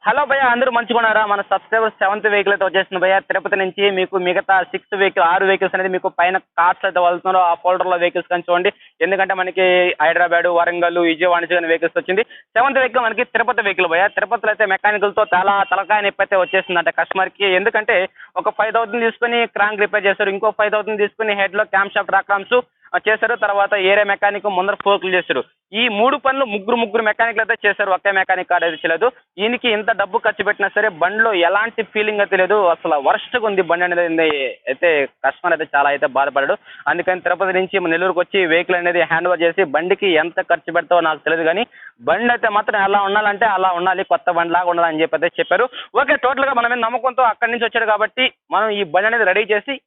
Hello భయ్య, అందరూ మంచిగున్నారా? మన సబ్స్క్రైబర్స్ 7th వెహికల్ అయితే వచ్చేసింది భయ్య. తిరుపతి నుంచి మీకు మిగతా 6th వెహికల్ 6 వెహికల్స్ అనేది మీకు పైన కార్స్ అయితే వెళ్తున్నారు. ఆ ఫోల్డర్లో వెహికల్స్ కానీ చూడండి. ఎందుకంటే మనకి హైదరాబాద్, వరంగల్, విజయవాడ నుంచి కానీ వెహికల్స్ వచ్చింది. 7th వెహికల్ మనకి తిరుపతి వెహికల్ భయ్య. తిరుపతిలో అయితే మెకానికల్తో చాలా తలకాయ నొప్పి అయితే వచ్చేసిందంట కస్టమర్కి. ఎందుకంటే ఒక 5,000 తీసుకుని క్రాంక్ రిపేర్ చేశారు, ఇంకో 5,000 తీసుకుని హెడ్లో క్యామ్ షాఫ్ట్ రాక్రామ్స్ చేశారు. తర్వాత ఏరే మెకానిక్ ముందర ఫోర్కులు చేశారు. ఈ 3 పనులు ముగ్గురు మెకానిక్లు అయితే చేశారు. ఒకే మెకానిక్ కాడ అయితే చేయలేదు. ఈయనకి ఇంత డబ్బు ఖర్చు పెట్టినా సరే బండిలో ఎలాంటి ఫీలింగ్ అయితే లేదు. అసలు వర్స్ట్గా ఉంది బండి అనేది. అయితే కస్టమర్ అయితే చాలా అయితే బాధపడాడు. అందుకని తిరుపతి నుంచి నెల్లూరుకు వచ్చి వెహికల్ అనేది హ్యాండ్ ఓవర్ చేసి బండికి ఎంత ఖర్చు పెడతావో నాకు తెలియదు, కానీ బండి అయితే మాత్రం ఎలా ఉండాలంటే అలా ఉండాలి, కొత్త బండి లాగా ఉండాలని చెప్పి అయితే చెప్పారు. ఓకే, టోటల్గా మన మీద నమ్మకంతో అక్కడి నుంచి వచ్చాడు కాబట్టి మనం ఈ బండి అనేది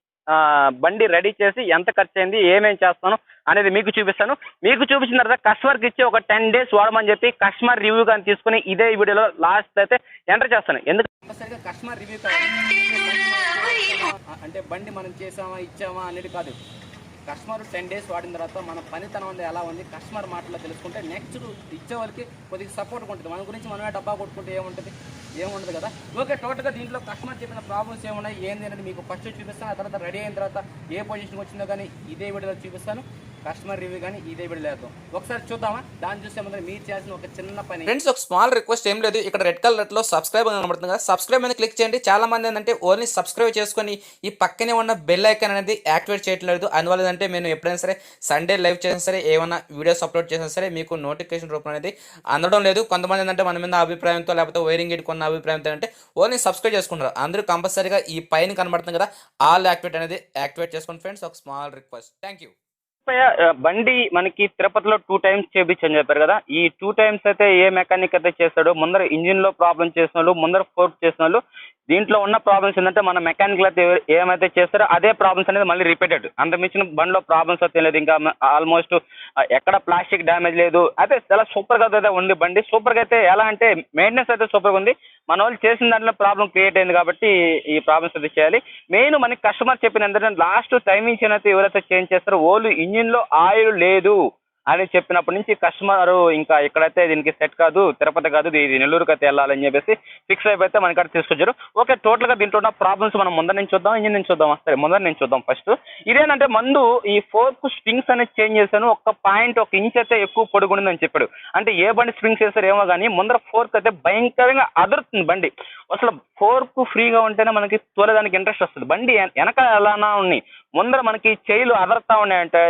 బండి రెడీ చేసి ఎంత ఖర్చు అయింది, ఏమేం చేస్తాను అనేది మీకు చూపిస్తాను. మీకు చూపించిన తర్వాత కస్టమర్కి ఇచ్చి ఒక 10 days వాడమని చెప్పి కస్టమర్ రివ్యూ కానీ తీసుకుని ఇదే వీడియోలో లాస్ట్ అయితే ఎంటర్ చేస్తాను. ఎందుకంటే కస్టమర్ రివ్యూ అంటే బండి మనం చేసామా ఇచ్చామా అనేది కాదు. కస్టమర్ 10 days వాడిన తర్వాత మన పనితనం అనేది ఎలా ఉంది కస్టమర్ మాటలో తెలుసుకుంటే నెక్స్ట్ ఇచ్చే వాళ్ళకి కొద్దిగా సపోర్ట్గా ఉంటుంది. మన గురించి మనమే డబ్బా కొట్టుకుంటే ఏముండదు కదా. ఓకే, టోటల్గా దీంట్లో కస్టమర్ చెప్పిన ప్రాబ్లమ్స్ ఏమున్నాయి ఏంది అనేది మీకు ఫస్ట్ చూపిస్తాను. ఆ తర్వాత రెడీ అయిన తర్వాత ఏ పొజిషన్కి వచ్చిందో కానీ ఇదే వీడియోలో చూపిస్తాను. కస్టమర్ రివ్యూ కానీ ఇదే వీడియో లేద్దాం. ఒకసారి చూద్దామా? దాన్ని చూసే ముందు మీరు చేసిన ఒక చిన్న పని ఫ్రెండ్స్, ఒక స్మాల్ రిక్వెస్ట్ ఏం లేదు. ఇక్కడ రెడ్ కలర్ లో సబ్స్క్రైబ్ అని కనబడుతుంది కదా, సబ్స్క్రైబ్ మీద క్లిక్ చేయండి. చాలా మంది ఏంటంటే ఓన్లీ సబ్స్క్రైబ్ చేసుకొని ఈ పక్కనే ఉన్న బెల్ ఐకాన్ అనేది యాక్టివేట్ చేయట్లేదు. అందువల్ల అంటే మేము ఎప్పుడైనా సరే సండే లైవ్ చేసినా సరే ఏమైనా వీడియోస్ అప్లోడ్ చేసినా సరే మీకు నోటిఫికేషన్ రూపం అనేది అందడం లేదు. కొంతమంది ఏంటంటే మన మీద అభిప్రాయంతో లేకపోతే వైరింగ్ గేట్ కొన్న అభిప్రాయంతో అంటే ఓన్లీ సబ్స్క్రైబ్ చేసుకుంటారు. అందరూ కంపల్సరీగా ఈ పైన కనబడుతుంది కదా ఆల్ యాక్టివేట్ అనేది యాక్టివేట్ చేసుకోండి ఫ్రెండ్స్. ఒక స్మాల్ రిక్వెస్ట్. Thank you. బండి మనకి తిరుపతిలో 2 times చేపించని చెప్పారు కదా. ఈ 2 times అయితే ఏ మెకానిక్ అయితే చేస్తాడో, ముందర ఇంజిన్ లో ప్రాబ్లం చేసిన వాళ్ళు, ముందర ఫోర్క్ చేసిన వాళ్ళు, దీంట్లో ఉన్న ప్రాబ్లమ్స్ ఏంటంటే మన మెకానికల్ అయితే ఏమైతే చేస్తారో అదే ప్రాబ్లమ్స్ అనేది మళ్ళీ రిపీటెడ్. అంత మించిన బండిలో ప్రాబ్లమ్స్ అయితే లేదు. ఇంకా ఆల్మోస్ట్ ఎక్కడ ప్లాస్టిక్ డ్యామేజ్ లేదు. అయితే చాలా సూపర్గా అయితే ఉంది బండి. సూపర్గా అయితే ఎలా అంటే మెయింటెనెన్స్ అయితే సూపర్గా ఉంది. మన వాళ్ళు చేసిన దాంట్లో ప్రాబ్లం క్రియేట్ అయింది కాబట్టి ఈ ప్రాబ్లమ్స్ అయితే చేయాలి. మెయిన్ మనకి కస్టమర్ చెప్పిన ఏంటంటే లాస్ట్ టైమింగ్ చైన్ అయితే ఎవరైతే చేంజ్ చేస్తారో ఓన్లీ ఇంజిన్లో ఆయిల్ లేదు అని చెప్పినప్పటి నుంచి కస్టమర్ ఇంకా ఇక్కడైతే దీనికి సెట్ కాదు, తిరుపతి కాదు, ఇది నెల్లూరుకి అయితే వెళ్ళాలని చెప్పేసి ఫిక్స్ అయిపోతే మనకి అక్కడ తీసుకొచ్చారు. ఓకే, టోటల్గా దీంట్లో ఉన్న ప్రాబ్లమ్స్ మనం ముందర నుంచి చూద్దాం, ఇంజిన్ నుంచి చూద్దాం. సరే, ముందర నుంచి చూద్దాం. ఫస్ట్ ఇదేంటంటే మందు ఈ ఫోర్క్ స్ప్రింగ్స్ అనేది చేంజ్ చేశాను. 1 ఇంచ్ అయితే ఎక్కువ పొడుగుందని చెప్పాడు. అంటే ఏ బండి స్ప్రింగ్స్ చేస్తారు ఏమో కానీ ముందర ఫోర్క్ అయితే భయంకరంగా అదురుతుంది బండి. అసలు ఫోర్క్ ఫ్రీగా ఉంటేనే మనకి తోలేదానికి ఇంట్రెస్ట్ వస్తుంది. బండి వెనక ఎలానా ఉన్నాయి, ముందర మనకి చెయ్యిలు అదరుతా ఉన్నాయంటే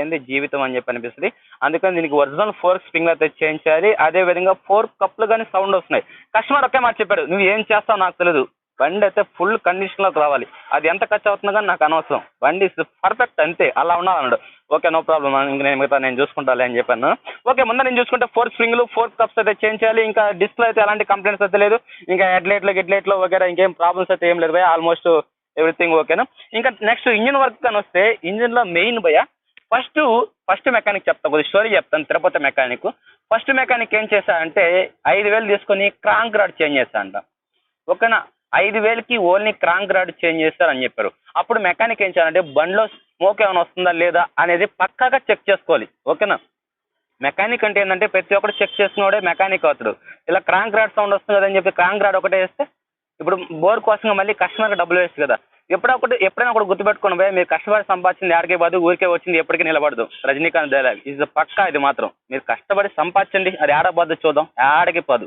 ఏంది జీవితం అని చెప్పి అనిపిస్తుంది. అందుకని దీనికి ఒరిజినల్ ఫోర్క్ స్ప్రింగ్ అయితే చేంజ్ చేయాలి. అదే విధంగా ఫోర్క్ కప్లు కానీ సౌండ్ వస్తున్నాయి. కస్టమర్ ఒకే మాట చెప్పాడు, నువ్వు ఏం చేస్తావు నాకు తెలియదు, బండి అయితే ఫుల్ కండిషన్లోకి రావాలి. అది ఎంత ఖర్చు అవుతుందో కానీ నాకు అనవసరం, బండి పర్ఫెక్ట్ అంతే అలా ఉండాలన్నాడు. ఓకే, నో ప్రాబ్లం, ఇంక నేను చూసుకుంటాను అని చెప్పాను. ఓకే, ముందు నేను చూసుకుంటే ఫోర్క్ స్ప్రింగ్లు, ఫోర్క్ కప్స్ అయితే చేంజ్ చేయాలి. ఇంకా డిస్ప్లే అయితే ఎలాంటి కంప్లైంట్స్ అయితే లేదు. ఇంకా హెడ్లైట్లో వగేరా ఇంకేం ప్రాబ్లమ్స్ అయితే ఏం లేదు భయ. ఆల్మోస్ట్ ఎవ్రీథింగ్ ఓకేనా. ఇంకా నెక్స్ట్ ఇంజిన్ వర్క్ కానీ వస్తే ఇంజిన్లో మెయిన్ భయ ఫస్ట్ మెకానిక్ చెప్తా, కొద్ది స్టోరీ చెప్తాను. తిరుపతి మెకానిక్ ఫస్ట్ మెకానిక్ ఏం చేశాడంటే 5,000 తీసుకొని క్రాంక్ రాడ్ చేంజ్ చేశాడంట. ఓకేనా, 5,000కి ఓన్లీ క్రాంక్ రాడ్ చేంజ్ చేస్తారని చెప్పారు. అప్పుడు మెకానిక్ ఏం చేయాలంటే బండిలో స్మోక్ ఏమైనా వస్తుందా లేదా అనేది పక్కాగా చెక్ చేసుకోవాలి. ఓకేనా, మెకానిక్ అంటే ఏంటంటే ప్రతి ఒక్కరు చెక్ చేసుకున్నాడే మెకానిక్ అవుతాడు. ఇలా క్రాంక్ రాడ్ సౌండ్ వస్తుంది కదని చెప్పి క్రాంక్ రాడ్ ఒకటే వేస్తే ఇప్పుడు బోర్ కోసంగా మళ్ళీ కస్టమర్కి డబ్బులు వేస్ట్ కదా. ఎప్పుడైనా ఒకటి గుర్తుపెట్టుకోండి భయ, మీరు కష్టపడి సంపాదించింది ఆడికే బాదు, ఊరికే వచ్చింది ఎప్పటికీ నిలబడదు. రజనీకాంత్ డైలాగ్ ఇది పక్కా. ఇది మాత్రం మీరు కష్టపడి సంపాదించండి, అది ఆడబోద్దు చూద్దాం, ఆడకి పోదు.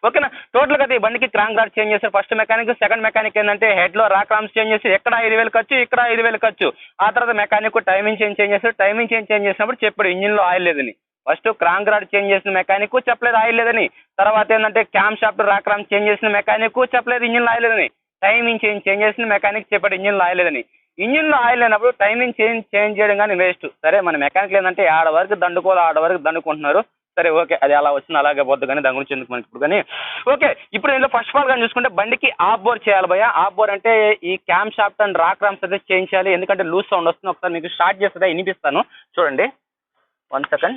ఓకేనా, టోటల్గా ఈ బండికి క్రాంక్ రాడ్ చేంజ్ చేశారు ఫస్ట్ మెకానిక్. సెకండ్ మెకానిక్ ఏంటంటే హెడ్లో రాక్రామ్స్ చేంజ్ చేసి ఎక్కడ 5,000 ఖర్చు, ఇక్కడ 5,000 ఖర్చు. ఆ తర్వాత మెకానిక్ టైమింగ్ చేంజ్ చేశారు. టైమింగ్ చేంజ్ చేసినప్పుడు చెప్పాడు ఇంజిన్లో ఆయిల్ లేదని. ఫస్ట్ క్రాంక్ రాడ్ చేంజ్ చేసిన మెకానిక్ చెప్పలేదు ఆయిల్ లేదని. తర్వాత ఏంటంటే క్యామ్ షాఫ్ట్ రాక్రామ్ చేంజ్ చేసిన మెకానిక్ చెప్పలేదు ఇంజిన్లో ఆయిల్ లేదని. టైమింగ్ చేంజ్ చేసిన మెకానిక్ చెప్పాడు ఇంజిన్లో ఆయిల్ లేదని. ఇంజిన్లో ఆయిల్ లేనప్పుడు టైమింగ్ చేంజ్ చేయడం కానీ వేస్ట్. సరే, మన మెకానిక్ ఏంటంటే ఆడ వరకు దండుకుంటున్నారు. సరే, ఓకే, అది అలా వచ్చింది అలాగే పోద్దు కానీ దాని గురించి ఎందుకు మనకి ఇప్పుడు. కానీ ఓకే, ఇప్పుడు ఇందులో ఫస్ట్ ఆఫ్ ఆల్ కానీ చూసుకుంటే బండికి ఆఫ్ బోర్ చేయాలి భయ. ఆఫ్ బోర్ అంటే ఈ క్యామ్ షాఫ్ట్ అండ్ రాక్రామ్స్ అయితే చేంజ్ చేయాలి. ఎందుకంటే లూజ్ సౌండ్ వస్తుంది. ఒకసారి మీకు స్టార్ట్ చేస్తుందా వినిపిస్తాను చూడండి. 1 second.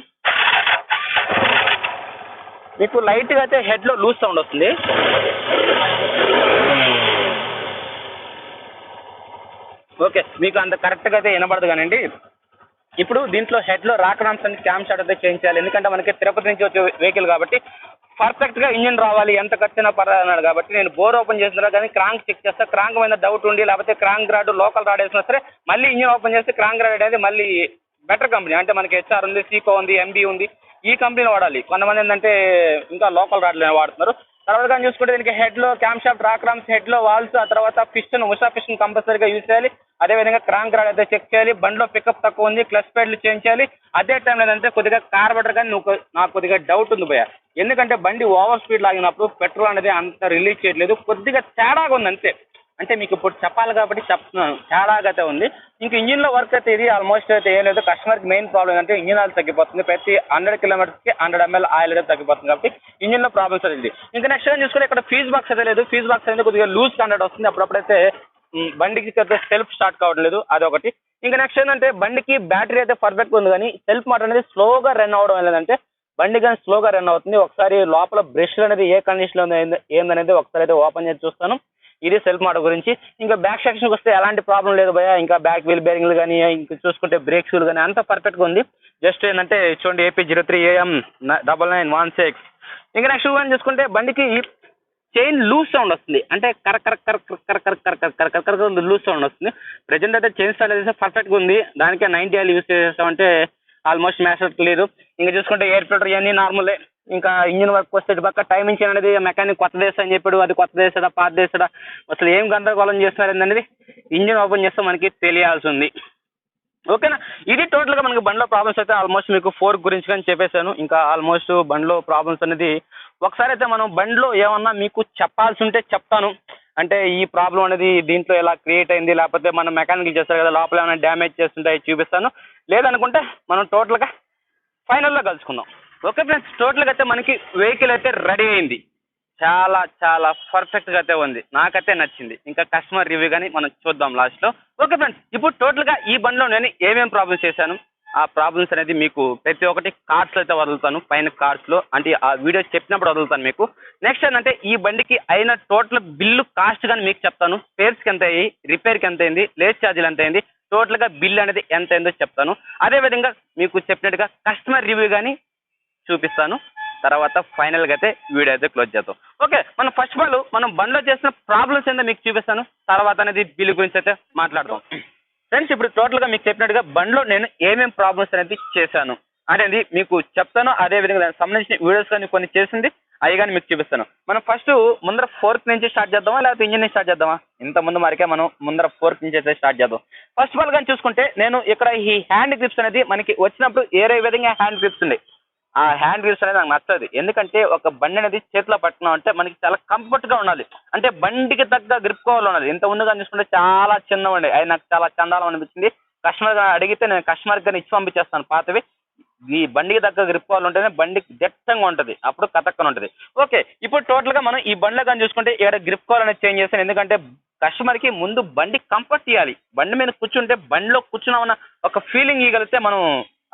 మీకు లైట్గా అయితే హెడ్లో లూజ్ సౌండ్ వస్తుంది. ఓకే, మీకు అంత కరెక్ట్గా అయితే వినబడదు కానండి. ఇప్పుడు దీంట్లో హెడ్లో రాక్రామ్స్ అండ్ క్యామ్ షాఫ్ట్ అయితే చేంజ్ చేయాలి. ఎందుకంటే మనకి తిరుపతి నుంచి వచ్చే వెహికల్ కాబట్టి పర్ఫెక్ట్గా ఇంజిన్ రావాలి, ఎంత ఖర్చైనా పర్వాలేదు అన్నాడు. కాబట్టి నేను బోర్ ఓపెన్ చేసిన తర్వాత కానీ క్రాంక్ చెక్ చేస్తా, క్రాంక్ మీద డౌట్ ఉండి లేకపోతే క్రాంక్ రాడ్ లోకల్ రాడ్ వేసినా సరే మళ్ళీ ఇంజిన్ ఓపెన్ చేస్తే క్రాంక్ రాడ్ అనేది మళ్ళీ బెటర్ కంపెనీ, అంటే మనకి హెచ్ఆర్ ఉంది, సీకో ఉంది, ఎంబీ ఉంది, ఈ కంపెనీని వాడాలి. కొంతమంది ఏంటంటే ఇంకా లోకల్ రాడ్లు వాడుతున్నారు. తర్వాత కానీ చూసుకుంటే దీనికి హెడ్లో క్యామ్ షాఫ్ట్, రాక్ రామ్స్, హెడ్లో వాల్స్, ఆ తర్వాత పిస్టన్, ఉషా పిస్టన్ కంపల్సరీగా యూజ్ చేయాలి. అదేవిధంగా క్రాంక్ రాడ్ అయితే చెక్ చేయాలి. బండిలో పికప్ తక్కువ ఉంది, క్లచ్ ప్యాడ్లు చేంజ్ చేయాలి. అదే టైంలో ఏంటంటే కొద్దిగా కార్బెటర్ కానీ నాకు కొద్దిగా డౌట్ ఉంది భయ్య, ఎందుకంటే బండి ఓవర్ స్పీడ్ లాగినప్పుడు పెట్రోల్ అనేది అంత రిలీజ్ చేయట్లేదు, కొద్దిగా తేడాగా ఉంది అంతే. అంటే మీకు ఇప్పుడు చెప్పాలి కాబట్టి చెప్తున్నాను, తేడాగా అయితే ఉంది. ఇంక ఇంజిన్లో వర్క్ అయితే ఇది ఆల్మోస్ట్ అయితే ఏం లేదు. కస్టమర్కి మెయిన్ ప్రాబ్లం అంటే ఇంజిన్ ఆయిల్ తగ్గిపోతుంది, ప్రతి 100 కిలోమీటర్స్కి 100 ml ఆయిల్ అయితే తగ్గిపోతుంది. కాబట్టి ఇంజిన్లో ప్రాబ్లమ్స్ అనేది. ఇంకా నెక్స్ట్ టైం చూసుకుంటే ఇక్కడ ఫీజ్ బాక్స్ అయితే లేదు, ఫీజ్ బాక్స్ అనేది కొద్దిగా లూజ్ కండక్ట్ వస్తుంది, అప్పుడప్పుడైతే బండికి అయితే సెల్ఫ్ స్టార్ట్ కావట్లేదు, అదొకటి. ఇంకా నెక్స్ట్ ఏంటంటే బండికి బ్యాటరీ అయితే పర్ఫెక్ట్గా ఉంది, కానీ సెల్ఫ్ మోటార్ అనేది స్లోగా రన్ అవ్వడం లేదంటే బండి కానీ స్లోగా రన్ అవుతుంది. ఒకసారి లోపల బ్రష్ అనేది ఏ కండిషన్లో ఏందనేది ఒకసారి అయితే ఓపెన్ చేసి చూస్తాను. ఇది సెల్ఫ్ మోటార్ గురించి. ఇంకా బ్యాక్ సెక్షన్కి వస్తే ఎలాంటి ప్రాబ్లం లేదు భయ. ఇంకా బ్యాక్ వీల్ బేరింగ్లు కానీ, ఇంకా చూసుకుంటే బ్రేక్స్ కానీ అంతా పర్ఫెక్ట్గా ఉంది. జస్ట్ ఏంటంటే చూడండి AP03AM9916. ఇంకా నెక్స్ట్ కానీ చూసుకుంటే బండికి చైన్ లూజ్ సౌండ్ వస్తుంది, అంటే కర లూజ్ సౌండ్ వస్తుంది. ప్రజెంట్ అయితే చైన్ స్టార్ట్ అయితే పర్ఫెక్ట్గా ఉంది, దానికే 90 ఆయిల్ యూజ్ చేసామంటే ఆల్మోస్ట్ మ్యాచ్ లేదు. ఇంకా చూసుకుంటే ఎయిర్ ఫిల్టర్ ఇవన్నీ నార్మలే. ఇంకా ఇంజిన్ వర్క్ వస్తే పక్క టైమింగ్ చైన్ అనేది మెకానిక్ కొత్త వేస్తా అని చెప్పాడు, అది కొత్త వేసాడా పాత వేసాడా అసలు ఏం గందరగోళం చేస్తున్నారు అనేది ఇంజిన్ ఓపెన్ చేస్తే మనకి తెలియాల్సి ఉంది. ఓకేనా, ఇది టోటల్గా మనకి బండిలో ప్రాబ్లమ్స్ అయితే ఆల్మోస్ట్ మీకు 4 గురించి కానీ చెప్పేశాను. ఇంకా ఆల్మోస్ట్ బండిలో ప్రాబ్లమ్స్ అనేది ఒకసారి అయితే మనం బండిలో ఏమన్నా మీకు చెప్పాల్సి ఉంటే చెప్తాను. అంటే ఈ ప్రాబ్లం అనేది దీంట్లో ఎలా క్రియేట్ అయింది, లేకపోతే మనం మెకానికల్ చేస్తారు కదా లోపల ఏమైనా డ్యామేజ్ చేస్తుంటే చూపిస్తాను. లేదనుకుంటే మనం టోటల్గా ఫైనల్లో కలుసుకుందాం. ఓకే ఫ్రెండ్స్, టోటల్గా అయితే మనకి వెహికల్ అయితే రెడీ అయింది, చాలా చాలా పర్ఫెక్ట్గా అయితే ఉంది, నాకైతే నచ్చింది. ఇంకా కస్టమర్ రివ్యూ కానీ మనం చూద్దాం లాస్ట్లో. ఓకే ఫ్రెండ్స్, ఇప్పుడు టోటల్గా ఈ బండిలో నేను ఏమేమి ప్రాబ్లమ్స్ చేశాను, ఆ ప్రాబ్లమ్స్ అనేది మీకు ప్రతి ఒక్కటి కార్డ్స్లో అయితే వదులుతాను, పైన కార్డ్స్లో అంటే ఆ వీడియో చెప్పినప్పుడు వదులుతాను మీకు. నెక్స్ట్ ఏంటంటే ఈ బండికి అయిన టోటల్ బిల్లు కాస్ట్ కానీ మీకు చెప్తాను, స్పేర్స్కి ఎంత అయ్యి, రిపేర్కి ఎంత అయింది, లేస్ ఛార్జీలు ఎంత అయింది, టోటల్గా బిల్ అనేది ఎంత అయిందో చెప్తాను. అదేవిధంగా మీకు చెప్పినట్టుగా కస్టమర్ రివ్యూ కానీ చూపిస్తాను. తర్వాత ఫైనల్గా అయితే వీడియో అయితే క్లోజ్ చేద్దాం. ఓకే, మనం ఫస్ట్ ఆఫ్ ఆల్ మనం బండిలో చేసిన ప్రాబ్లమ్స్ ఏందో మీకు చూపిస్తాను, తర్వాత అనేది బిల్ గురించి అయితే మాట్లాడదాం. ఫ్రెండ్స్, ఇప్పుడు టోటల్గా మీకు చెప్పినట్టుగా బండిలో నేను ఏమేమి ప్రాబ్లమ్స్ అనేది చేశాను అనేది మీకు చెప్తాను. అదేవిధంగా దానికి సంబంధించిన వీడియోస్ కానీ కొన్ని చేసింది అవి కానీ మీకు చూపిస్తాను. మనం ఫస్ట్ ముందర ఫోర్క్ నుంచి స్టార్ట్ చేద్దామా లేకపోతే ఇంజిన్ నుంచి స్టార్ట్ చేద్దామా? ఇంతకుముందు మరికే మనం ముందర ఫోర్క్ నుంచి అయితే స్టార్ట్ చేద్దాం. ఫస్ట్ ఆఫ్ ఆల్ కానీ చూసుకుంటే నేను ఇక్కడ ఈ హ్యాండ్ గ్రిప్స్ అనేది మనకి వచ్చినప్పుడు ఏరే విధంగా హ్యాండ్ గ్రిప్స్ ఉంది. ఆ హ్యాండ్ గ్రిప్స్ అనేది నాకు నచ్చదు, ఎందుకంటే ఒక బండి అనేది చేతిలో పట్టుకున్నాం అంటే మనకి చాలా కంఫర్ట్గా ఉండాలి, అంటే బండికి తగ్గ గ్రిప్ కవర్లు ఉండాలి. ఇంత ముందుగా చూసుకుంటే చాలా చిన్నగా ఉండే, అది నాకు చాలా చందాలం అనిపించింది. కస్టమర్ అడిగితే నేను కస్టమర్కి కానీ ఇచ్చి పంపించేస్తాను పాతవి. ఈ బండికి తగ్గ గ్రిప్ కవర్లు ఉంటేనే బండికి దట్టంగా ఉంటుంది, అప్పుడు కతక్కన ఉంటుంది. ఓకే, ఇప్పుడు టోటల్గా మనం ఈ బండిలో కానీ చూసుకుంటే ఇక్కడ గ్రిప్ కవర్ అనేది చేంజ్ చేస్తాను, ఎందుకంటే కస్టమర్కి ముందు బండి కంఫర్ట్ ఇవ్వాలి. బండి మీద కూర్చుంటే బండిలో కూర్చున్నామన్న ఒక ఫీలింగ్ ఇవ్వగలిగితే మనం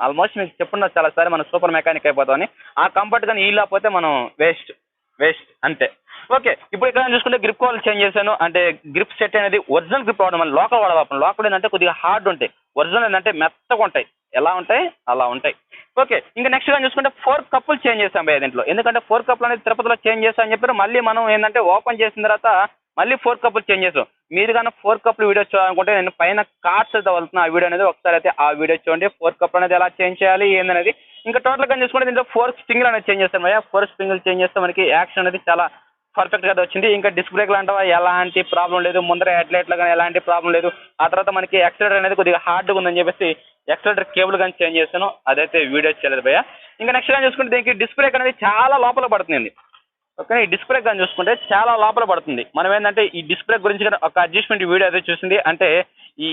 ఆల్మోస్ట్ మీకు చెప్పున్నా చాలా సరే మనం సూపర్ మెకానిక్ అయిపోతామని. ఆ కంఫర్ట్ కానీ ఇవ్వలేకపోతే మనం వేస్ట్ అంతే. ఓకే, ఇప్పుడు ఇక్కడ చూసుకుంటే గ్రిప్ కవర్లు చేంజ్ చేశాను, అంటే గ్రిప్ సెట్ అనేది ఒరిజినల్ గ్రిప్ అవడం వల్ల లోకల్ వాడవాపం. లోకల్ ఏంటంటే కొద్దిగా హార్డ్ ఉంటాయి, ఒరిజినల్ ఏంటంటే మెత్తగా ఉంటాయి, ఎలా ఉంటాయి అలా ఉంటాయి. ఓకే, ఇంకా నెక్స్ట్ గా చూసుకుంటే 4 కప్పులు చేంజ్ చేసాం భయ్య దీంట్లో, ఎందుకంటే 4 కప్పులు అనేది తిరుపతిలో చేంజ్ చేస్తామని చెప్పారు. మళ్ళీ మనం ఏంటంటే ఓపెన్ చేసిన తర్వాత మళ్ళీ 4 కప్పులు చేంజ్ చేసాం. మీరు కానీ 4 కప్పులు వీడియో చూడాలనుకుంటే నేను పైన కార్డ్స్ అయితే వెళ్తున్నా, ఆ వీడియో అనేది ఒకసారి అయితే ఆ వీడియో చూడండి. 4 కప్పులు అనేది ఎలా చేంజ్ చేయాలి ఏందనేది. ఇంకా టోటల్గా చూసుకుంటే దీంట్లో 4 స్ప్రింగ్లు అనేది చేంజ్ చేస్తాం భయ్య. 4 స్ప్రింగ్లు చేంజ్ చేస్తే మనకి యాక్షన్ అనేది చాలా పర్ఫెక్ట్గా వచ్చింది. ఇంకా డిస్క్ బ్రేక్లు అంటావా ఎలాంటి ప్రాబ్లం లేదు, ముందర హెడ్లైట్లో కానీ ఎలాంటి ప్రాబ్లం లేదు. ఆ తర్వాత మనకి యాక్సిలేటర్ అనేది కొద్దిగా హార్డ్గా ఉందని చెప్పేసి యాక్సిలేటర్ కేబుల్ కానీ చేంజ్ చేస్తాను, అదైతే వీడియో చేయలేదు భయ్య. ఇంకా నెక్స్ట్ కానీ చూసుకుంటే దీనికి డిస్క్ బ్రేక్ అనేది చాలా లోపల పడుతుంది. ఓకే, ఈ డిస్క్ బ్రేక్ కానీ చూసుకుంటే చాలా లోపల పడుతుంది. మనం ఏంటంటే ఈ డిస్క్ బ్రేక్ గురించి ఒక అడ్జస్ట్మెంట్ వీడియో అయితే చూసింది, అంటే ఈ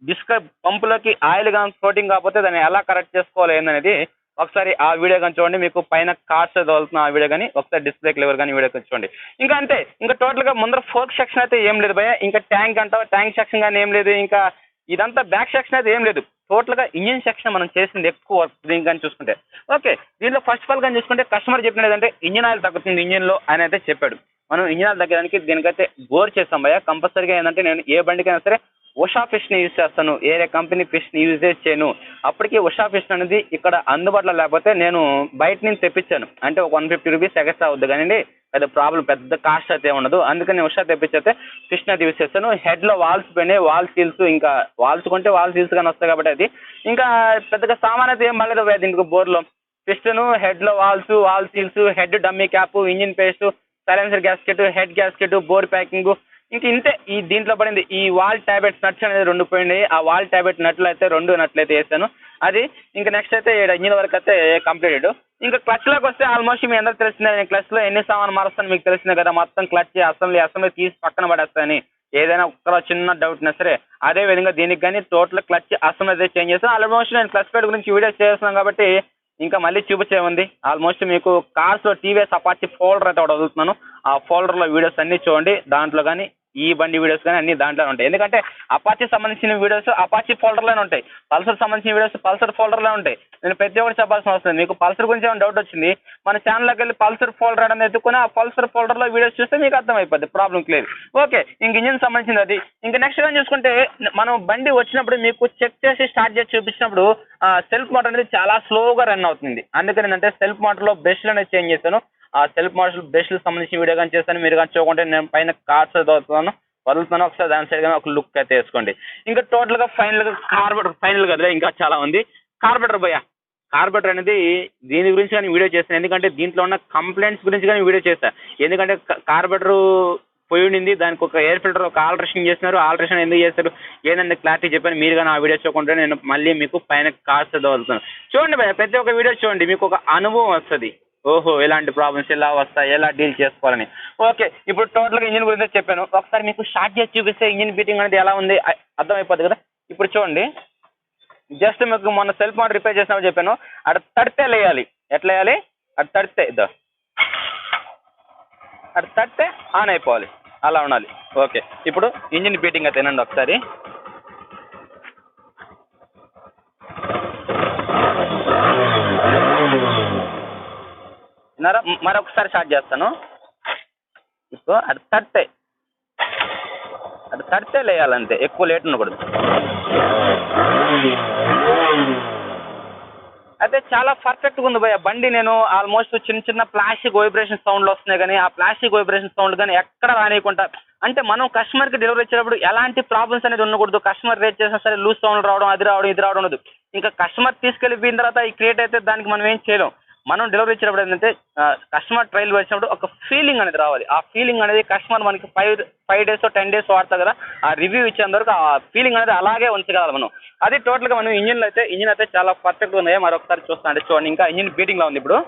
డిస్క్ పంపులోకి ఆయిల్ కానీ కోటింగ్ కాకపోతే దాన్ని ఎలా కరెక్ట్ చేసుకోవాలి ఏందనేది ఒకసారి ఆ వీడియో కానీ చూడండి. మీకు పైన కార్డ్స్ అయితే వెళ్తున్నా ఆ వీడియో కానీ ఒకసారి డిస్క్ బ్రేక్ లెవర్ కానీ వీడియో కానీ చూడండి. ఇంకా అంతే, ఇంకా టోటల్గా ముందర ఫోర్క్ సెక్షన్ అయితే ఏం లేదు భయ్య. ఇంకా ట్యాంక్ అంటావా ట్యాంక్ సెక్షన్ కానీ ఏం లేదు. ఇంకా ఇదంతా బ్యాక్ సెక్షన్ అయితే ఏం లేదు, టోటల్గా ఇంజిన్ సెక్షన్ మనం చేసింది ఎక్కువ వర్క్ దీని కానీ చూసుకుంటే. ఓకే, దీంట్లో ఫస్ట్ ఆఫ్ ఆల్ కానీ చూసుకుంటే కస్టమర్ చెప్పినది ఏంటంటే ఇంజిన్ ఆయిల్ తగ్గుతుంది ఇంజిన్లో అని అయితే చెప్పాడు. మనం ఇంజిన్ తగ్గడానికి దీనికైతే బోర్ చేస్తాం భయ్య. కంపల్సరీగా ఏంటంటే నేను ఏ బండికైనా సరే ఉషా ఫిష్ని యూజ్ చేస్తాను, వేరే కంపెనీ ఫిష్ని యూజ్ చేయను. అప్పటికి ఉషా ఫిష్ అనేది ఇక్కడ అందుబాటులో లేకపోతే నేను బయట నుంచి తెప్పించాను. అంటే ఒక 150 రూపీస్ ఎక్స్ట్రా అవుద్ది కానీ పెద్ద ప్రాబ్లం, పెద్ద కాస్ట్ అయితే ఉండదు. అందుకని ఉషా తెప్పించైతే ఫిష్ అయితే యూజ్ చేస్తాను. హెడ్లో వాల్స్ పోయినాయి, వాల్ సీల్స్, ఇంకా వాల్స్ కొంటే వాల్ సీల్స్ కానీ వస్తాయి కాబట్టి అది ఇంకా పెద్దగా సామాన్ అయితే ఏం పడలేదు భయ్య దీనికి బోర్లో. పిస్టను, హెడ్లో valves, valve seals, head dummy cap, engine paste, silencer gasket, head gasket, bore packing, ఇంక ఇంతే. ఈ దీంట్లో పడింది ఈ వాల్ ట్యాబ్లెట్స్ నట్స్ అనేది 2 పోయినాయి. ఆ వాల్ ట్యాబ్లెట్ నట్లు అయితే 2 నట్లు అయితే వేసాను. అది ఇంకా నెక్స్ట్ అయితే ఇంజిన్ వరకు అయితే కంప్లీటెడ్. ఇంకా క్లచ్లోకి వస్తే ఆల్మోస్ట్ మీ అందరికి తెలిసిందే, నేను క్లచ్లో ఎన్ని సామాన్ మారుస్తాను మీకు తెలిసిందే కదా. మొత్తం క్లచ్ అసెంబ్లీ తీసి పక్కన పడేస్తాను. ఏదైనా ఒక్క చిన్న డౌట్ ఉన్నా సరే అదే విధంగా దీనికి కానీ టోటల్ క్లచ్ అసెంబ్లీ అయితే చేంజ్ చేస్తాను. ఆల్మోస్ట్ నేను క్లచ్ ప్లేట్ గురించి వీడియో చేస్తున్నాను కాబట్టి ఇంకా మళ్ళీ చూపించే ఉంది. ఆల్మోస్ట్ మీకు కార్స్లో టీవీఎస్ అపాచీ ఫోల్డర్ అయితే ఒకటి వదులుతున్నాను. ఆ ఫోల్డర్లో వీడియోస్ అన్నీ చూడండి. దాంట్లో కానీ ఈ బండి వీడియోస్ కానీ అన్ని దాంట్లోనే ఉంటాయి. ఎందుకంటే అపాచీ సంబంధించిన వీడియోస్ అపాచీ ఫోల్డర్లోనే ఉంటాయి, పల్సర్ సంబంధించిన వీడియోస్ పల్సర్ ఫోల్డర్లో ఉంటాయి. నేను ప్రతి ఒక్కటి చెప్పాల్సిన అవసరం. మీకు పల్సర్ గురించి ఏమైనా డౌట్ వచ్చింది మన ఛానల్లోకి వెళ్ళి పల్సర్ ఫోల్డర్ అనేది ఎత్తుకుని ఆ పల్సర్ ఫోల్డర్లో వీడియోస్ చూస్తే మీకు అర్థమైపోద్ది, ప్రాబ్లం క్లియర్. ఓకే, ఇంక ఇంజిన్ సంబంధించింది అది. ఇంకా నెక్స్ట్ ఏం చూసుకుంటే మనం బండి వచ్చినప్పుడు మీకు చెక్ చేసి స్టార్ట్ చేసి చూపించినప్పుడు సెల్ఫ్ మోటార్ అనేది చాలా స్లోగా రన్ అవుతుంది. అందుకని ఏంటంటే సెల్ఫ్ మోటార్లో బ్రష్లు అనేది చేంజ్ చేశాను. ఆ సెల్ఫ్ మోటార్ బ్రష్లకు సంబంధించిన వీడియో కానీ చేస్తాను. మీరు కానీ చూడకుంటే నేను పైన కార్డ్స్ వదులుతున్నాను ఒకసారి దాని సైడ్ కానీ ఒక లుక్ అయితే వేసుకోండి. ఇంకా టోటల్గా ఫైనల్గా కార్బొరేటర్ ఫైనల్ కదా ఇంకా చాలా ఉంది. కార్బొరేటర్ భయ్య, కార్బొరేటర్ అనేది దీని గురించి కానీ వీడియో చేస్తాను. ఎందుకంటే దీంట్లో ఉన్న కంప్లైంట్స్ గురించి కానీ వీడియో చేస్తాను. ఎందుకంటే కార్బొరేటర్ పోయి ఉండింది, దానికి ఒక ఎయిర్ ఫిల్టర్ ఒక ఆల్టరేషన్ చేస్తున్నారు. ఆల్టరేషన్ ఎందుకు చేస్తారు ఏంటంటే క్లారిటీ చెప్పాను. మీరు కానీ ఆ వీడియో చూడకుంటే నేను మళ్ళీ మీకు పైన కార్డ్స్ వదులుతాను. చూడండి భయ్య, ప్రతి ఒక్క వీడియో చూడండి, మీకు ఒక అనుభవం వస్తుంది. ఓహో, ఎలాంటి ప్రాబ్లమ్స్ ఎలా వస్తాయి, ఎలా డీల్ చేసుకోవాలని. ఓకే, ఇప్పుడు టోటల్గా ఇంజిన్ గురించి చెప్పాను. ఒకసారి మీకు స్టార్ట్ చేసి చూపిస్తే ఇంజిన్ బీటింగ్ అనేది ఎలా ఉంది అర్థమైపోద్ది కదా. ఇప్పుడు చూడండి, జస్ట్ మీకు మొన్న సెల్ఫ్ మోటార్ రిపేర్ చేసినప్పుడు చెప్పాను, అటు తడితే లేయాలి. ఎట్లా వేయాలి? అటు తడితే అటు తడితే ఆన్ అయిపోవాలి, అలా ఉండాలి. ఓకే, ఇప్పుడు ఇంజిన్ బీటింగ్ అయితే వినండి ఒకసారి. మరొకసారి స్టార్ట్ చేస్తాను. ఇప్పుడు అటు తడితే లేయాలంతే, ఎక్కువ లేట్ ఉండకూడదు. అయితే చాలా పర్ఫెక్ట్గా ఉంది భయ్య బండి. నేను ఆల్మోస్ట్ చిన్న ప్లాస్టిక్ వైబ్రేషన్ సౌండ్లు వస్తున్నాయి కానీ ఆ ప్లాస్టిక్ వైబ్రేషన్ సౌండ్ కానీ ఎక్కడ రానియకుండా, అంటే మనం కస్టమర్కి డెలివరీ ఇచ్చేటప్పుడు ఎలాంటి ప్రాబ్లమ్స్ అనేది ఉండకూడదు. కస్టమర్ రేట్ చేసినా సరే లూజ్ సౌండ్ రావడం, అది రావడం, ఇది రావడం ఉండదు. ఇంకా కస్టమర్ తీసుకెళ్ళిపోయిన తర్వాత ఈ క్రియేట్ అయితే దానికి మనం ఏం చేయలేం. మనం డెలివరీ ఇచ్చినప్పుడు ఏంటంటే కస్టమర్ ట్రైల్ వచ్చినప్పుడు ఒక ఫీలింగ్ అనేది రావాలి. ఆ ఫీలింగ్ అనేది కస్టమర్ మనకి 5 డేస్ 10 డేస్ వాడతారు కదా, ఆ రివ్యూ ఇచ్చేంత వరకు ఆ ఫీలింగ్ అనేది అలాగే ఉంచగలం మనం. అది టోటల్గా మనం ఇంజిన్ అయితే చాలా పర్ఫెక్ట్గా ఉన్నాయి. మరొకసారి చూస్తాను చూడండి. ఇంకా ఇంజిన్ బీటింగ్లో ఉంది, ఇప్పుడు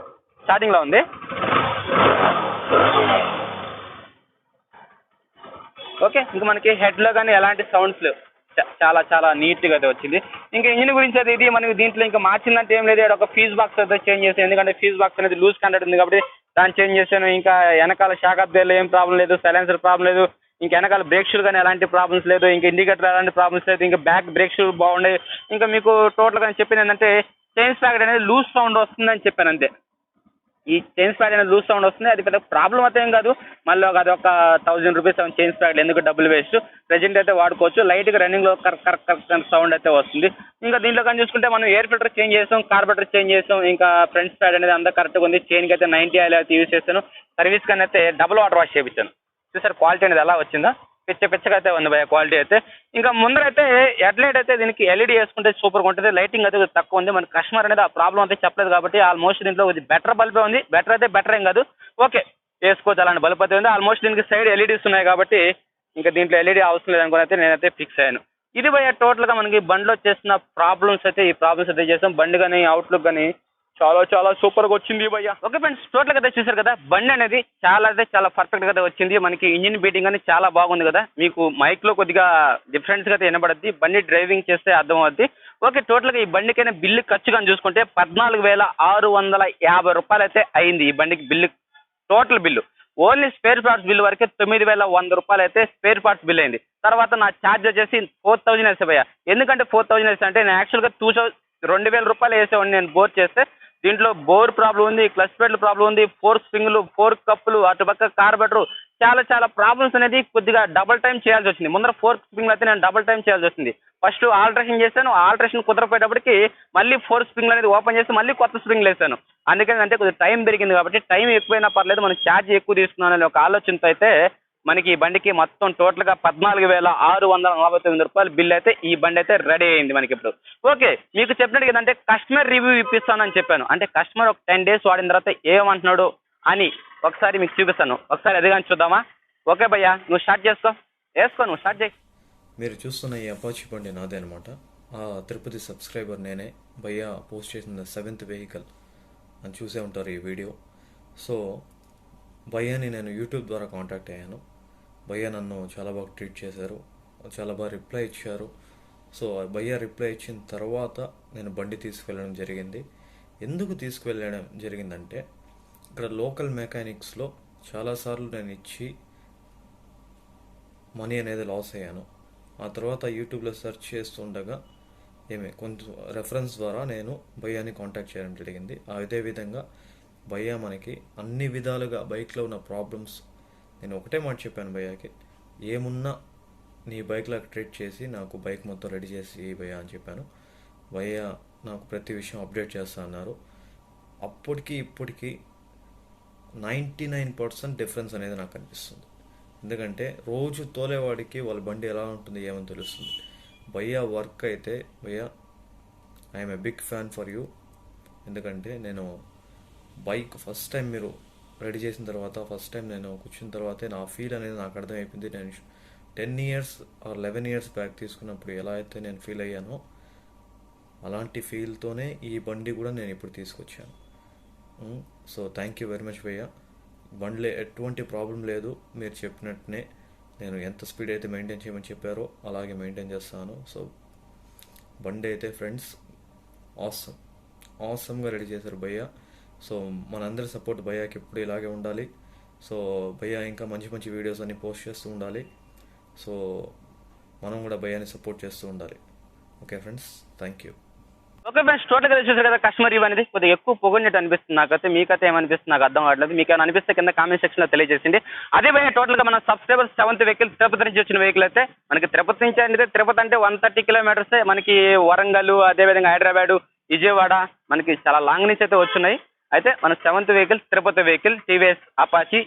స్టార్టింగ్లో ఉంది. ఓకే, ఇంకా మనకి హెడ్లో కానీ ఎలాంటి సౌండ్స్ లేవు, చాలా నీట్గా అయితే వచ్చింది. ఇంకా ఇంజిన్ గురించి అయితే ఇది మనకి దీంట్లో ఇంకా మార్చిందంటే ఏం లేదు. ఒక ఫీజ్ బాక్స్ అయితే చేంజ్ చేసాను. ఎందుకంటే ఫీజ్ బాక్స్ అనేది లూజ్ కండక్ట్ ఉంది కాబట్టి దాన్ని చేంజ్ చేశాను. ఇంకా వెనకాల షాక్ అబ్జర్వ్లో ఏం ప్రాబ్లం లేదు, సైలెన్సర్ ప్రాబ్లం లేదు, ఇంకా వెనకాల బ్రేక్ షూలు కానీ ఎలాంటి ప్రాబ్లమ్స్ లేదు, ఇంకా ఇండికేటర్ ఎలాంటి ప్రాబ్లమ్స్ లేదు, ఇంకా బ్యాక్ బ్రేక్ షూ బాగుండే. ఇంకా మీకు టోటల్గా చెప్పింది ఏంటంటే చైన్ స్పాకెట్ అనేది లూజ్ సౌండ్ వస్తుందని చెప్పాను అంతే. ఈ చైన్ స్పాకెట్ అనేది లూజ్ సౌండ్ వస్తుంది, అది పెద్ద ప్రాబ్లం అయితే ఏం కాదు. మళ్ళీ అది ఒక 1000 రూపీస్ చైన్ స్పాకెట్, ఎందుకు డబ్బులు వేస్ట్. ప్రెజెంట్ అయితే వాడుకోవచ్చు. లైట్గా రన్నింగ్లో కరెక్ట్ సౌండ్ అయితే వస్తుంది. ఇంకా దీంట్లో కానీ చూసుకుంటే మనం ఎయిర్ ఫిల్టర్ చేంజ్ చేసాం, కార్బొరేటర్ చేంజ్ చేసాం, ఇంకా ఫ్రంట్ స్పాడ్ అనేది అంతా కరెక్ట్గా ఉంది. చైన్కి అయితే 90 ఆయిల్ అయితే యూజ్ చేస్తాను. సర్వీస్ కానీ అయితే డబుల్ వాటర్ వాష్ చేయించాను. చూసారు క్వాలిటీ అనేది ఎలా వచ్చిందో, పిచ్చగా అయితే ఉంది భయ క్వాలిటీ అయితే. ఇంకా ముందరైతే హెడ్లైట్ అయితే దీనికి ఎల్ఈడి వేసుకుంటే సూపర్గా ఉంటుంది. లైటింగ్ అయితే తక్కువ ఉంది. మన కస్టమర్ అనేది ఆ ప్రాబ్లం అయితే చెప్పలేదు కాబట్టి ఆల్మోస్ట్ దీంట్లో ఇది బెటర్ బల్బే ఉంది. బెటర్ అయితే బెటర్ ఏం కాదు, ఓకే వేసుకోవచ్చు అలాంటి బల్బ్ అయితే ఉంది. ఆల్మోస్ట్ దీనికి సైడ్ ఎల్ఈడీస్ ఉన్నాయి కాబట్టి ఇంకా దీంట్లో ఎల్ఈడి అవసరం లేదనుకుని అయితే నేనైతే ఫిక్స్ అయ్యాను. ఇది భయ టోటల్గా మనకి బండిలో చేసిన ప్రాబ్లమ్స్ అయితే, ఈ ప్రాబ్లమ్స్ అయితే చేసాం. బండి కానీ అవుట్లుక్ కానీ చాలా సూపర్గా వచ్చింది భయ్య. ఓకే ఫ్రెండ్స్, టోటల్గా అయితే చూసారు కదా, బండి అనేది చాలా పర్ఫెక్ట్గా అయితే వచ్చింది. మనకి ఇంజిన్ బీటింగ్ అనేది చాలా బాగుంది కదా. మీకు మైక్లో కొద్దిగా డిఫరెన్స్గా అయితే వినబడుద్ది, బండి డ్రైవింగ్ చేస్తే అర్థం అవుద్ది. ఓకే, టోటల్గా ఈ బండికైనా బిల్లు ఖర్చు కానీ చూసుకుంటే 14,650 రూపాయలు అయితే అయింది ఈ బండికి bill. Total bill only spare parts bill వరకే 9,100 రూపాయలు అయితే స్పేర్ పార్ట్స్ బిల్ అయింది. తర్వాత నా ఛార్జ్ వచ్చేసి 4,000 వేసే భయ్య. ఎందుకంటే 4,000 వేసా అంటే నేను యాక్చువల్గా 2,000 రూపాయలు వేసేవాడిని నేను బోర్ చేస్తే. దీంట్లో బోర్ ప్రాబ్లం ఉంది, క్లచ్ ప్లేట్ల ప్రాబ్లం ఉంది, ఫోర్క్ స్ప్రింగ్లు, ఫోర్క్ కప్పులు, అటుపక్క కార్బెటర్, చాలా చాలా ప్రాబ్లమ్స్ అనేది కొద్దిగా డబుల్ టైం చేయాల్సి వచ్చింది. ముందర 4th స్ప్రింగ్లో అయితే నేను డబుల్ టైం చేయాల్సి వచ్చింది. ఫస్ట్ ఆల్ట్రేషన్ చేశాను, ఆల్ట్రేషన్ కుదరపోయేటప్పటికి మళ్ళీ 4th స్ప్రింగ్ అనేది ఓపెన్ చేసి మళ్ళీ కొత్త స్ప్రింగ్లు వేసాను. అందుకని అంటే కొద్దిగా టైం పెరిగింది కాబట్టి టైం ఎక్కువైనా పర్లేదు, మనం ఛార్జ్ ఎక్కువ తీసుకున్నాను అనే ఒక ఆలోచనతో అయితే మనకి ఈ బండికి మొత్తం టోటల్గా 14,649 రూపాయల బిల్ అయితే ఈ బండి అయితే రెడీ అయింది మనకి ఇప్పుడు. ఓకే, మీకు చెప్పినట్టు ఏంటంటే కస్టమర్ రివ్యూ ఇప్పిస్తానని చెప్పాను. అంటే కస్టమర్ ఒక 10 days వాడిన తర్వాత ఏమంటున్నాడు అని ఒకసారి మీకు చూపిస్తాను. ఒకసారి అది కానీ చూద్దామా? ఓకే భయ్యా, నువ్వు స్టార్ట్ నువ్వు స్టార్ట్ చేయి. మీరు చూస్తున్న ఈ అపాచీ బండి నాదే అనమాట. ఆ తిరుపతి సబ్స్క్రైబర్ నేనే. భయ్యా పోస్ట్ చేసిన 7th వెహికల్ అని చూసే ఉంటారు ఈ వీడియో. సో భయ్యాని నేను యూట్యూబ్ ద్వారా కాంటాక్ట్ అయ్యాను. భయ్యా నన్ను చాలా బాగా ట్రీట్ చేశారు, చాలా బాగా రిప్లై ఇచ్చారు. సో భయ్యా రిప్లై ఇచ్చిన తర్వాత నేను బండి తీసుకువెళ్ళడం జరిగింది. ఎందుకు తీసుకువెళ్ళడం జరిగిందంటే ఇక్కడ లోకల్ మెకానిక్స్లో చాలాసార్లు నేను ఇచ్చి మనీ అనేది లాస్ అయ్యాను. ఆ తర్వాత యూట్యూబ్లో సెర్చ్ చేస్తుండగా కొంచెం రెఫరెన్స్ ద్వారా నేను భయ్యాని కాంటాక్ట్ చేయడం జరిగింది. అదేవిధంగా భయ్యా మనకి అన్ని విధాలుగా బైక్లో ఉన్న ప్రాబ్లమ్స్, నేను ఒకటే మాట చెప్పాను భయ్యాకి, ఏమున్నా నీ బైక్లో ట్రీట్ చేసి నాకు బైక్ మొత్తం రెడీ చేసి భయ్యా అని చెప్పాను. భయ్యా నాకు ప్రతి విషయం అప్డేట్ చేస్తా అన్నారు. అప్పటికి ఇప్పటికీ 99% డిఫరెన్స్ అనేది నాకు అనిపిస్తుంది. ఎందుకంటే రోజు తోలేవాడికి వాళ్ళ బండి ఎలా ఉంటుంది ఏమని తెలుస్తుంది. భయ్యా వర్క్ అయితే భయ్యా I'm a big fan for you. ఎందుకంటే నేను బైక్ ఫస్ట్ టైం మీరు రెడీ చేసిన తర్వాత, ఫస్ట్ టైం నేను కూర్చున్న తర్వాతే నా ఫీల్ అనేది నాకు అర్థమైపోయింది. నేను 10 years or 11 years బ్యాక్ తీసుకున్నప్పుడు ఎలా అయితే నేను ఫీల్ అయ్యానో అలాంటి ఫీల్తోనే ఈ బండి కూడా నేను ఇప్పుడు తీసుకొచ్చాను. So thank you very much భయ్యా. బండిలో ఎటువంటి ప్రాబ్లం లేదు, మీరు చెప్పినట్టునే నేను ఎంత స్పీడ్ అయితే మెయింటైన్ చేయమని చెప్పారో అలాగే మెయింటైన్ చేస్తాను. సో బండి అయితే ఫ్రెండ్స్ ఆసమ్గా రెడీ చేశారు భయ్యా. సో మనందరి సపోర్ట్ భయ్యాకి ఎప్పుడు ఇలాగే ఉండాలి. సో భయ్యా ఇంకా మంచి మంచి వీడియోస్ అన్ని పోస్ట్ చేస్తూ ఉండాలి. సో మనం కూడా భయ్యాని సపోర్ట్ చేస్తూ ఉండాలి. Okay friends, thank you. Okay friends, టోటల్గా చూసారు కదా కస్టమర్ రివ్యూ అనేది కొద్దిగా ఎక్కువ పొగిడినట్టు అనిపిస్తుంది నాకైతే. మీకైతే ఏమనిపిస్తుంది నాకు అర్థం కావట్లేదు. మీకు ఏమైనా అనిపిస్తే కింద కామెంట్ సెక్షన్లో తెలియజేసింది. అదే భయ్యా టోటల్గా మన సబ్స్క్రైబర్ 7th వెహికల్ తిరుపతి నుంచి వచ్చిన వెహికల్ అయితే మనకి తిరుపతి నుంచి అంటే తిరుపతి అంటే 130 kilometers మనకి వరంగల్, అదేవిధంగా హైదరాబాద్, విజయవాడ మనకి చాలా లాంగ్ నుంచి అయితే వచ్చున్నాయి. అయితే మన 7th vehicle Tirupati vehicle TVS Apache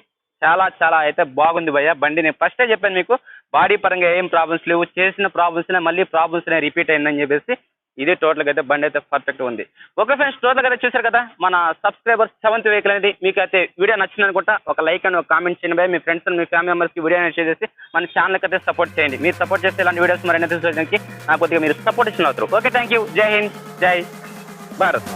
చాలా చాలా అయితే బాగుంది భయ్యా. బండి నేను ఫస్టే చెప్పాను మీకు, బాడీ పరంగా ఏం ప్రాబ్లమ్స్ లేవు, చేసిన ప్రాబ్లమ్స్నే మళ్ళీ ప్రాబ్లమ్స్నే రిపీట్ అయిందని చెప్పేసి ఇదే టోటల్గా అయితే బండి అయితే పర్ఫెక్ట్ ఉంది. ఓకే ఫ్రెండ్స్, టోటల్గా అయితే చూసారు కదా మన సబ్స్క్రైబర్ 7th వెహికల్ అనేది. మీకు అయితే వీడియో నచ్చింది అనుకుంటా. ఒక లైక్ అండ్ ఒక కామెంట్ చేయండి భయ్యా. మీ ఫ్రెండ్స్ మీ ఫ్యామిలీ మెంబర్స్కి వీడియో అనేది షేర్ చేసి మన ఛానల్కి అయితే సపోర్ట్ చేయండి. మీరు సపోర్ట్ చేస్తే ఇలాంటి వీడియోస్ మరైనా తీసుకోవడానికి నాకు కొద్దిగా మీరు సపోర్ట్ ఇచ్చిన అవుతారు. Okay, thank you. జై హింద్, జై భారత్.